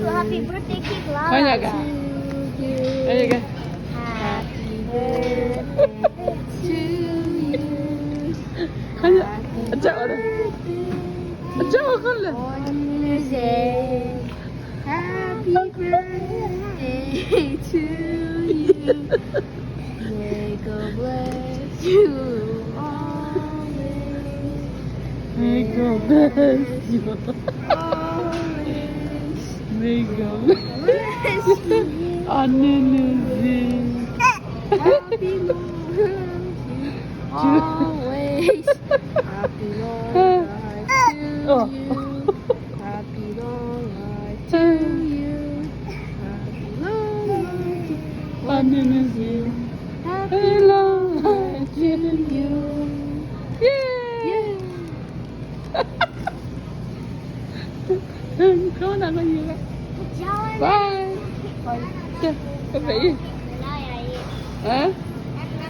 Happy birthday, Kid Love. Kanya ka. Kanya ka. Happy birthday to you. Kanya. Atsa ko na. Atsa ko na. Say happy birthday to you. May God bless you always. May God bless you. Always. May God bless you. Anulusin. Happy birthday always. Happy long life to Oh. you. Happy long life to you. Happy long life. Anulusin. Happy Long life life to to you. Yay! Ikaw na ako yun. Bye! Bye. Bye. Wala, Ha?